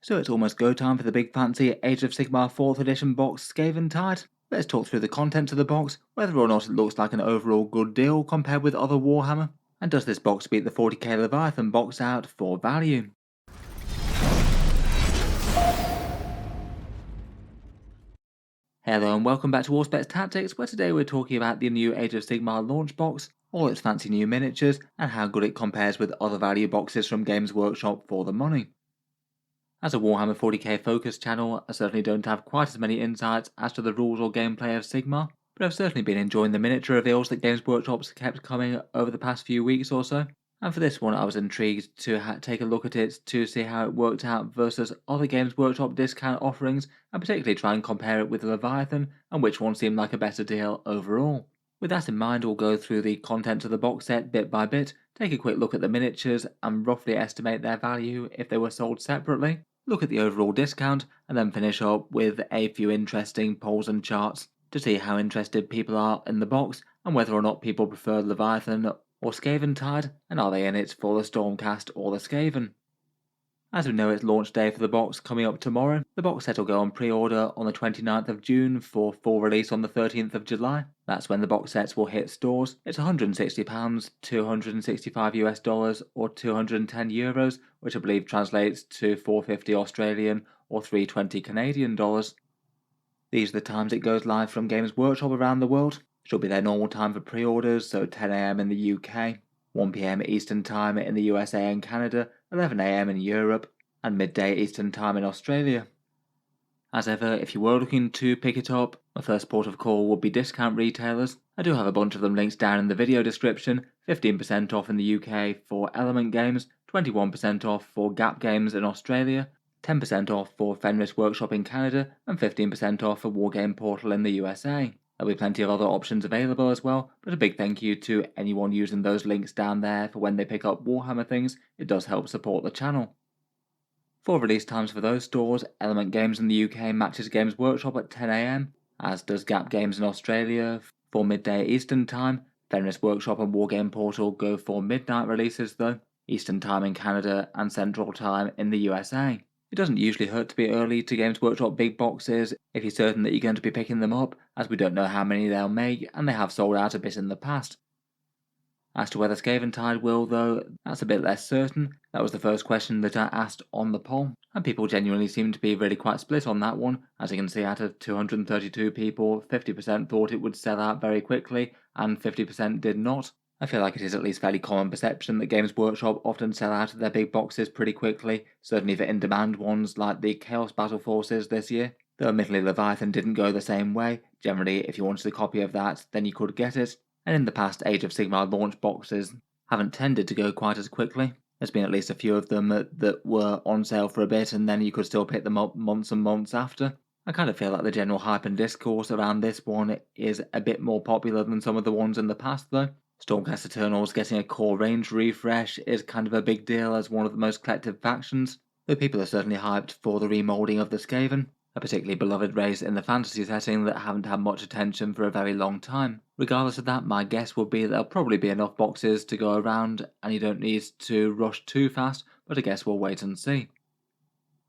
So it's almost go time for the big fancy Age of Sigmar 4th edition box Skaventide. Let's talk through the contents of the box, whether or not it looks like an overall good deal compared with other Warhammer, and does this box beat the 40k Leviathan box out for value. Hello and welcome back to Warspec Tactics, where today we're talking about the new Age of Sigmar launch box, all its fancy new miniatures, and how good it compares with other value boxes from Games Workshop for the money. As a Warhammer 40k focused channel, I certainly don't have quite as many insights as to the rules or gameplay of Sigmar, but I've certainly been enjoying the miniature reveals that Games Workshop's kept coming over the past few weeks or so, and for this one I was intrigued to take a look at it to see how it worked out versus other Games Workshop discount offerings, and particularly try and compare it with Leviathan and which one seemed like a better deal overall. With that in mind, we'll go through the contents of the box set bit by bit, take a quick look at the miniatures and roughly estimate their value if they were sold separately, look at the overall discount, and then finish up with a few interesting polls and charts to see how interested people are in the box and whether or not people prefer Leviathan or Skaventide, and are they in it for the Stormcast or the Skaven. As we know, it's launch day for the box coming up tomorrow. The box set will go on pre-order on the 29th of June for full release on the 13th of July. That's when the box sets will hit stores. It's £160, $265 or 210 euros, which I believe translates to 450 Australian or 320 Canadian dollars. These are the times it goes live from Games Workshop around the world. Should be their normal time for pre-orders, so 10 AM in the UK, 1 PM Eastern Time in the USA and Canada, 11 AM in Europe, and midday Eastern Time in Australia. As ever, if you were looking to pick it up, my first port of call would be discount retailers. I do have a bunch of them linked down in the video description. 15% off in the UK for Element Games, 21% off for Gap Games in Australia, 10% off for Fenris Workshop in Canada, and 15% off for Wargame Portal in the USA. There'll be plenty of other options available as well, but a big thank you to anyone using those links down there for when they pick up Warhammer things. It does help support the channel. For release times for those stores, Element Games in the UK matches Games Workshop at 10 AM, as does Gap Games in Australia for midday Eastern Time. Fenris Workshop and Wargame Portal go for midnight releases though, Eastern Time in Canada and Central Time in the USA. It doesn't usually hurt to be early to Games Workshop big boxes if you're certain that you're going to be picking them up, as we don't know how many they'll make and they have sold out a bit in the past. As to whether Skaventide will though, that's a bit less certain. That was the first question that I asked on the poll, and people genuinely seem to be really quite split on that one. As you can see, out of 232 people, 50% thought it would sell out very quickly and 50% did not. I feel like it is at least fairly common perception that Games Workshop often sell out of their big boxes pretty quickly, certainly for in-demand ones like the Chaos Battle Forces this year. Though admittedly Leviathan didn't go the same way. Generally, if you wanted a copy of that, then you could get it. And in the past, Age of Sigmar launch boxes haven't tended to go quite as quickly. There's been at least a few of them that were on sale for a bit and then you could still pick them up months and months after. I kind of feel like the general hype and discourse around this one is a bit more popular than some of the ones in the past though. Stormcast Eternals getting a core range refresh is kind of a big deal as one of the most collective factions, though people are certainly hyped for the remoulding of the Skaven, a particularly beloved race in the fantasy setting that haven't had much attention for a very long time. Regardless of that, my guess would be that there'll probably be enough boxes to go around and you don't need to rush too fast, but I guess we'll wait and see.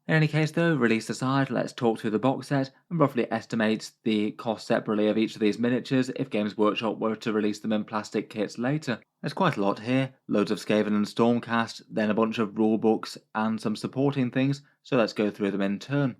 In any case though, release aside, let's talk through the box set and roughly estimate the cost separately of each of these miniatures if Games Workshop were to release them in plastic kits later. There's quite a lot here, loads of Skaven and Stormcast, then a bunch of rulebooks and some supporting things, so let's go through them in turn.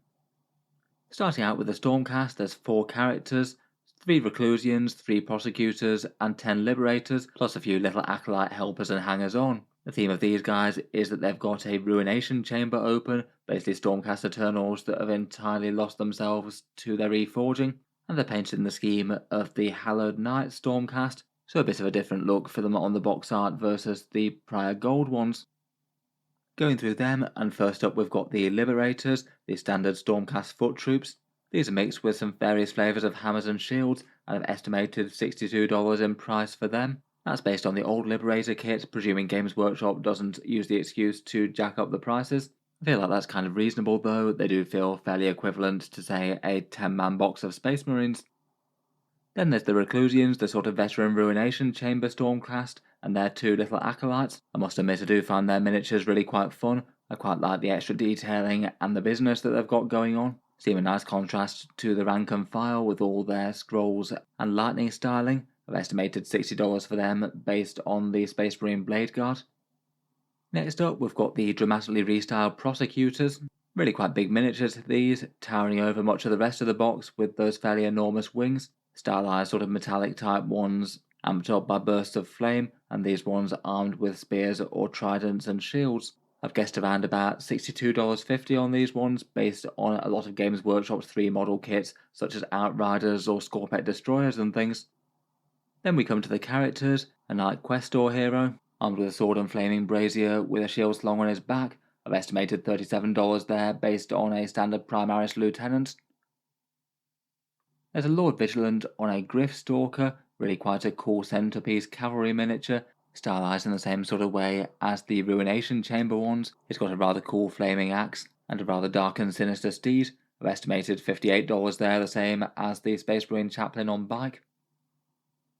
Starting out with the Stormcast, there's 4 characters, 3 Reclusians, 3 Prosecutors, and 10 Liberators, plus a few little acolyte helpers and hangers-on. The theme of these guys is that they've got a ruination chamber open, basically Stormcast Eternals that have entirely lost themselves to their reforging, and they're painted in the scheme of the Hallowed Knight Stormcast, so a bit of a different look for them on the box art versus the prior gold ones. Going through them, and first up we've got the Liberators, the standard Stormcast foot troops. These are mixed with some various flavours of hammers and shields, and I've estimated $62 in price for them. That's based on the old Liberator kit, presuming Games Workshop doesn't use the excuse to jack up the prices. I feel like that's kind of reasonable though, they do feel fairly equivalent to say a 10-man box of Space Marines. Then there's the Reclusians, the sort of veteran Ruination Chamber Stormcast, and their two little acolytes. I must admit I do find their miniatures really quite fun. I quite like the extra detailing and the business that they've got going on. Seem a nice contrast to the rank and file with all their scrolls and lightning styling. I've estimated $60 for them based on the Space Marine Blade Guard. Next up we've got the dramatically restyled Prosecutors. Really quite big miniatures these, towering over much of the rest of the box with those fairly enormous wings. Stylized sort of metallic type ones amped up by bursts of flame, and these ones armed with spears or tridents and shields. I've guessed around about $62.50 on these ones based on a lot of Games Workshop's 3 model kits such as Outriders or Scorpet Destroyers and things. Then we come to the characters, a Knight Questor hero, armed with a sword and flaming brazier with a shield slung on his back. I've estimated $37 there based on a standard Primaris Lieutenant. There's a Lord Vigilant on a Griff Stalker, really quite a cool centerpiece cavalry miniature, stylized in the same sort of way as the Ruination Chamber ones. It's got a rather cool flaming axe and a rather dark and sinister steed. I've estimated $58 there, the same as the Space Marine Chaplain on bike.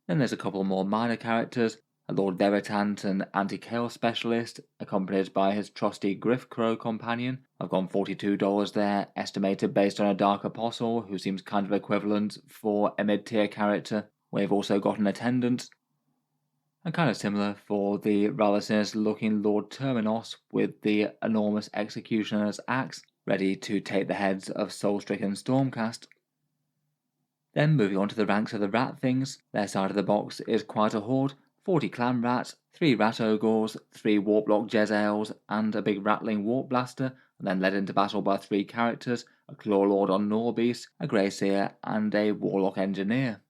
Then there's a couple more minor characters, a Lord Veritant and Anti-Chaos Specialist, accompanied by his trusty Griff Crow companion. I've gone $42 there, estimated based on a Dark Apostle, who seems kind of equivalent for a mid-tier character. We've also got an Attendant. And kind of similar for the rather sinister looking Lord Terminos with the enormous Executioner's axe, ready to take the heads of soul-stricken Stormcast. Then moving on to the ranks of the rat things, their side of the box is quite a horde. 40 clan rats, 3 rat ogres, 3 warplock Jezzails, and a big rattling warp blaster, and then led into battle by 3 characters, a claw lord on Norbeast, a grey seer, and a warlock engineer.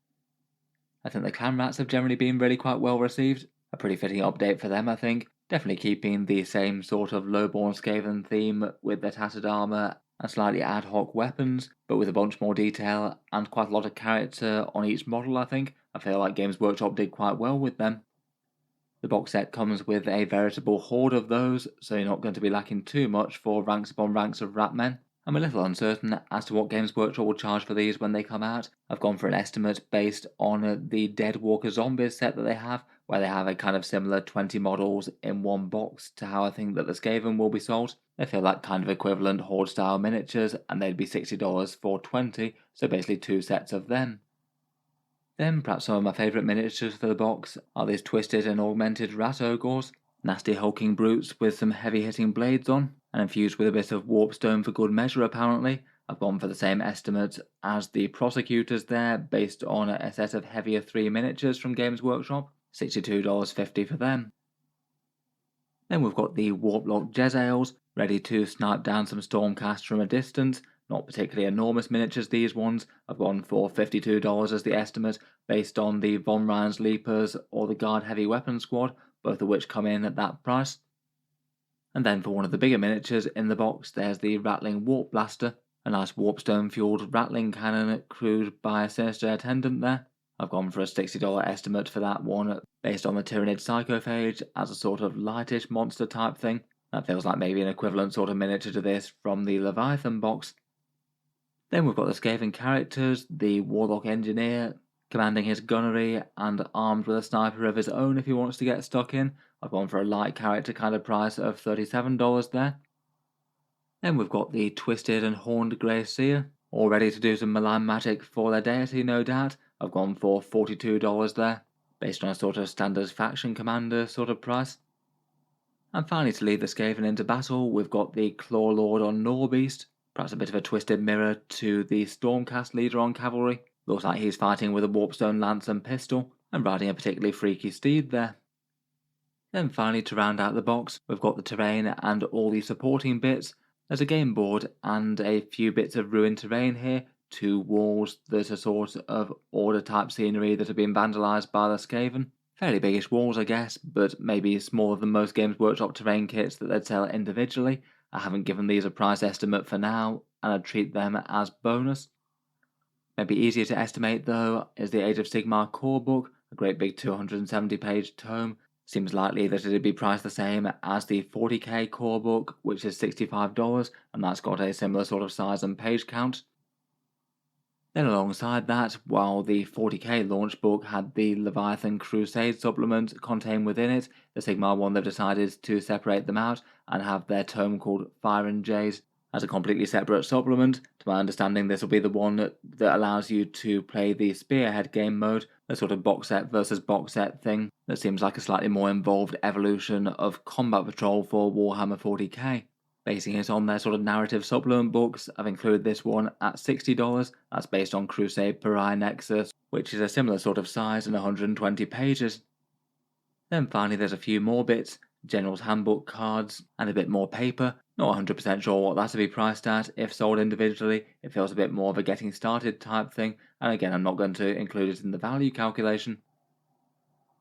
I think the clan rats have generally been really quite well received. A pretty fitting update for them, I think. Definitely keeping the same sort of lowborn Skaven theme with their tattered armour and slightly ad hoc weapons, but with a bunch more detail and quite a lot of character on each model, I think. I feel like Games Workshop did quite well with them. The box set comes with a veritable horde of those, so you're not going to be lacking too much for ranks upon ranks of ratmen. I'm a little uncertain as to what Games Workshop will charge for these when they come out. I've gone for an estimate based on the Dead Walker Zombies set that they have, where they have a kind of similar 20 models in one box to how I think that the Skaven will be sold. They feel like kind of equivalent horde style miniatures, and they'd be $60 for 20, so basically 2 sets of them. Then perhaps some of my favourite miniatures for the box are these twisted and augmented rat ogres, nasty hulking brutes with some heavy hitting blades on, and infused with a bit of warpstone for good measure apparently. I've gone for the same estimate as the prosecutors there, based on a set of heavier 3 miniatures from Games Workshop, $62.50 for them. Then we've got the warplock Jezzails, ready to snipe down some Stormcast from a distance. Not particularly enormous miniatures, these ones. I've gone for $52 as the estimate, based on the Von Ryan's Leapers or the Guard Heavy Weapon Squad, both of which come in at that price. And then for one of the bigger miniatures in the box, there's the Rattling Warp Blaster, a nice warpstone-fueled rattling cannon crewed by a sinister attendant there. I've gone for a $60 estimate for that one, based on the Tyrannid Psychophage as a sort of lightish monster type thing. That feels like maybe an equivalent sort of miniature to this from the Leviathan box. Then we've got the Skaven characters, the Warlock Engineer, commanding his gunnery and armed with a sniper of his own if he wants to get stuck in. I've gone for a light character kind of price of $37 there. Then we've got the Twisted and Horned Grey Seer, all ready to do some malign magic for their deity, no doubt. I've gone for $42 there, based on a sort of standard faction commander sort of price. And finally, to lead the Skaven into battle, we've got the Claw Lord on Norbeast, perhaps a bit of a twisted mirror to the Stormcast leader on cavalry. Looks like he's fighting with a warpstone lance and pistol, and riding a particularly freaky steed there. Then finally, to round out the box, we've got the terrain and all the supporting bits. There's a game board and a few bits of ruined terrain here, 2 walls that are sort of order type scenery that have been vandalised by the Skaven. Fairly biggish walls, I guess, but maybe smaller than most Games Workshop terrain kits that they'd sell individually. I haven't given these a price estimate for now, and I'd treat them as bonus. Maybe easier to estimate though is the Age of Sigmar core book, a great big 270-page tome. Seems likely that it'd be priced the same as the 40k core book, which is $65, and that's got a similar sort of size and page count. Then alongside that, while the 40k launch book had the Leviathan Crusade supplement contained within it, the Sigmar one they've decided to separate them out and have their tome called Fire and Jays as a completely separate supplement. To my understanding, this will be the one that allows you to play the Spearhead game mode, the sort of box set versus box set thing that seems like a slightly more involved evolution of Combat Patrol for Warhammer 40k. Basing it on their sort of narrative supplement books, I've included this one at $60. That's based on Crusade Pariah Nexus, which is a similar sort of size and 120 pages. Then finally there's a few more bits, General's Handbook cards, and a bit more paper. Not 100% sure what that'll be priced at. If sold individually, it feels a bit more of a getting started type thing, and again I'm not going to include it in the value calculation.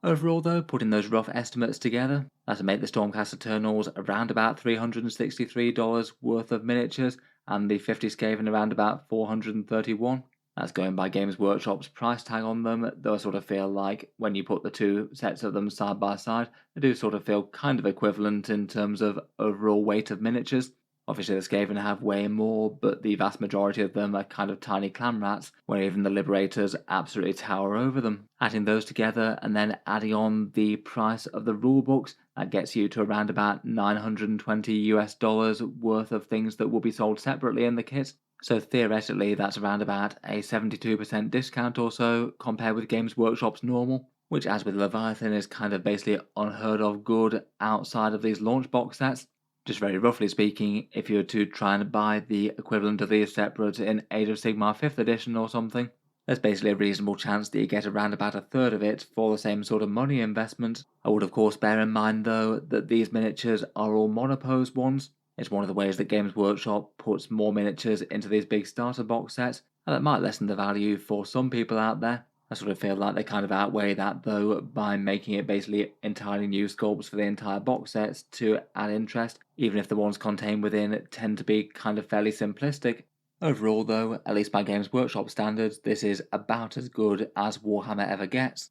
Overall though, putting those rough estimates together, that'll make the Stormcast Eternals around about $363 worth of miniatures, and the 50 Skaven around about $431. That's going by Games Workshop's price tag on them, though I sort of feel like when you put the two sets of them side by side, they do sort of feel kind of equivalent in terms of overall weight of miniatures. Obviously the Skaven have way more, but the vast majority of them are kind of tiny clan rats, where even the Liberators absolutely tower over them. Adding those together and then adding on the price of the rulebooks, that gets you to around about $920 worth of things that will be sold separately in the kit. So theoretically that's around about a 72% discount or so compared with Games Workshop's normal, which as with Leviathan is kind of basically unheard of good outside of these launch box sets. Just very roughly speaking, if you were to try and buy the equivalent of these separate in Age of Sigmar 5th edition or something, there's basically a reasonable chance that you get around about a third of it for the same sort of money investment. I would of course bear in mind though that these miniatures are all monopose ones. It's one of the ways that Games Workshop puts more miniatures into these big starter box sets, and that might lessen the value for some people out there. I sort of feel like they kind of outweigh that though by making it basically entirely new sculpts for the entire box sets to add interest, even if the ones contained within tend to be kind of fairly simplistic. Overall though, at least by Games Workshop standards, this is about as good as Warhammer ever gets.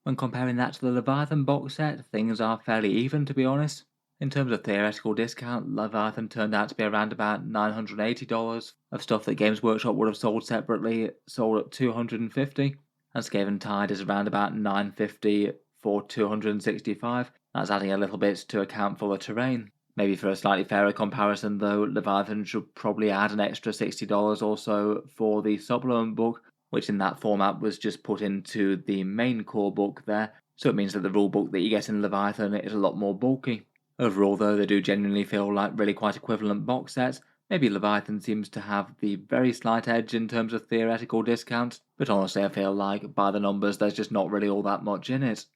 When comparing that to the Leviathan box set, things are fairly even to be honest. In terms of theoretical discount, Leviathan turned out to be around about $980 of stuff that Games Workshop would have sold separately, sold at $250, and Skaventide is around about $950 for $265. That's adding a little bit to account for the terrain. Maybe for a slightly fairer comparison though, Leviathan should probably add an extra $60 or so for the supplement book, which in that format was just put into the main core book there, so it means that the rulebook that you get in Leviathan is a lot more bulky. Overall though, they do genuinely feel like really quite equivalent box sets. Maybe Leviathan seems to have the very slight edge in terms of theoretical discounts, but honestly I feel like by the numbers there's just not really all that much in it.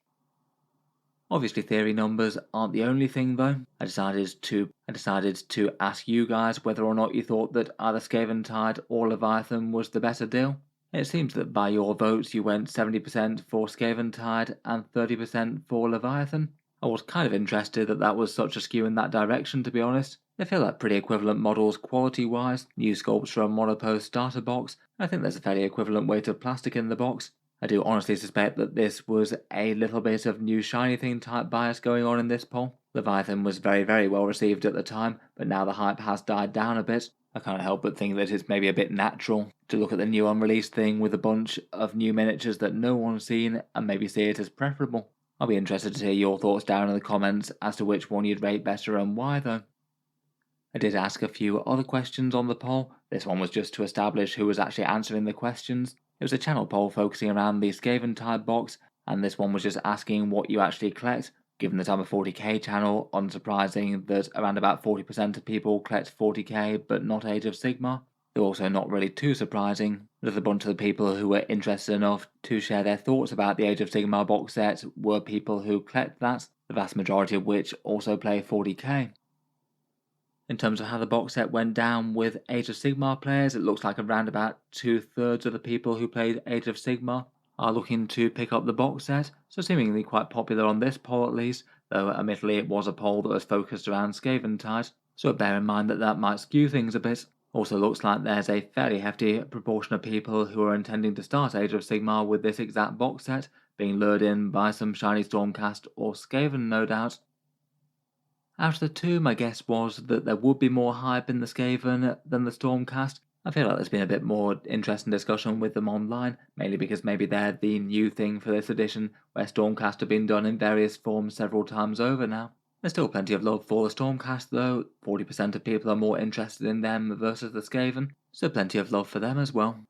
Obviously theory numbers aren't the only thing though. I decided to ask you guys whether or not you thought that either Skaventide or Leviathan was the better deal. It seems that by your votes you went 70% for Skaventide and 30% for Leviathan. I was kind of interested that was such a skew in that direction to be honest. They feel like pretty equivalent models quality wise, new sculpts from monopose starter box. I think there's a fairly equivalent weight of plastic in the box. I do honestly suspect that this was a little bit of new shiny thing type bias going on in this poll. Leviathan was very very well received at the time, but now the hype has died down a bit. I can't help but think that it's maybe a bit natural to look at the new unreleased thing with a bunch of new miniatures that no one's seen and maybe see it as preferable. I'll be interested to hear your thoughts down in the comments as to which one you'd rate better and why though. I did ask a few other questions on the poll. This one was just to establish who was actually answering the questions. It was a channel poll focusing around the Skaventide box, and this one was just asking what you actually collect. Given that I'm a 40k channel, unsurprising that around about 40% of people collect 40k but not Age of Sigmar. Though also not really too surprising that a bunch of the people who were interested enough to share their thoughts about the Age of Sigmar box set were people who collect that, the vast majority of which also play 40k. In terms of how the box set went down with Age of Sigmar players, it looks like around about 2/3 of the people who played Age of Sigmar are looking to pick up the box set, so seemingly quite popular on this poll at least, though admittedly it was a poll that was focused around Skaventide, so bear in mind that that might skew things a bit. Also looks like there's a fairly hefty proportion of people who are intending to start Age of Sigmar with this exact box set, being lured in by some shiny Stormcast or Skaven no doubt. Out of the two, my guess was that there would be more hype in the Skaven than the Stormcast, I feel like there's been a bit more interesting discussion with them online, mainly because maybe they're the new thing for this edition, where Stormcast have been done in various forms several times over now. There's still plenty of love for the Stormcast though, 40% of people are more interested in them versus the Skaven, so plenty of love for them as well.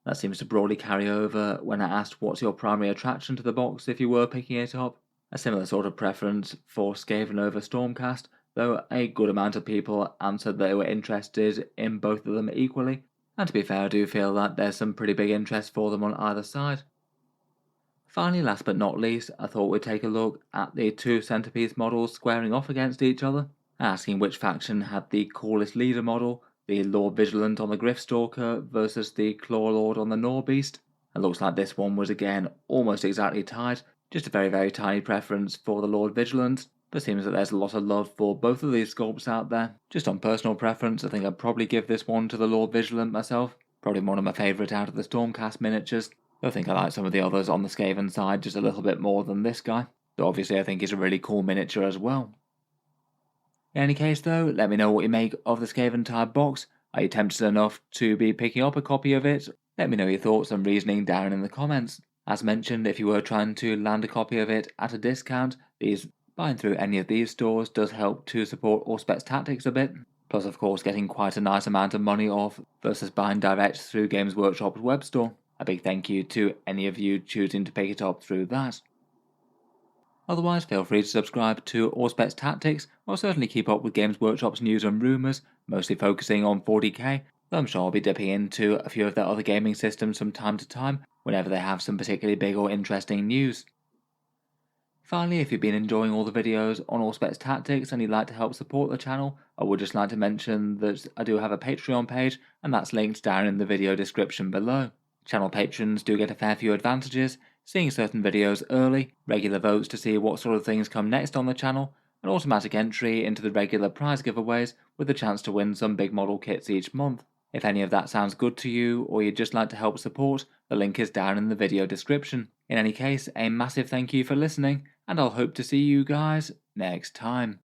That seems to broadly carry over when I asked what's your primary attraction to the box if you were picking it up. A similar sort of preference for Skaven over Stormcast, though a good amount of people answered they were interested in both of them equally, and to be fair I do feel that there's some pretty big interest for them on either side. Finally, last but not least, I thought we'd take a look at the two centerpiece models squaring off against each other, asking which faction had the coolest leader model, the Lord Vigilant on the Gryffstalker versus the Clawlord on the Norbeast. It looks like this one was again almost exactly tied, just a very tiny preference for the Lord Vigilant, but seems that there's a lot of love for both of these sculpts out there. Just on personal preference, I think I'd probably give this one to the Lord Vigilant myself, probably one of my favourite out of the Stormcast miniatures. I think I like some of the others on the Skaven side just a little bit more than this guy, but obviously I think he's a really cool miniature as well. In any case though, let me know what you make of the Skaventide box. Are you tempted enough to be picking up a copy of it? Let me know your thoughts and reasoning down in the comments. As mentioned, if you were trying to land a copy of it at a discount, buying through any of these stores does help to support Auspex Tactics a bit. Plus of course getting quite a nice amount of money off versus buying direct through Games Workshop's web store. A big thank you to any of you choosing to pick it up through that. Otherwise, feel free to subscribe to Auspex Tactics, or certainly keep up with Games Workshop's news and rumours, mostly focusing on 40k, though I'm sure I'll be dipping into a few of their other gaming systems from time to time, whenever they have some particularly big or interesting news. Finally, if you've been enjoying all the videos on Auspex Tactics and you'd like to help support the channel, I would just like to mention that I do have a Patreon page, and that's linked down in the video description below. Channel patrons do get a fair few advantages, seeing certain videos early, regular votes to see what sort of things come next on the channel, an automatic entry into the regular prize giveaways with a chance to win some big model kits each month. If any of that sounds good to you, or you'd just like to help support, the link is down in the video description. In any case, a massive thank you for listening, and I'll hope to see you guys next time.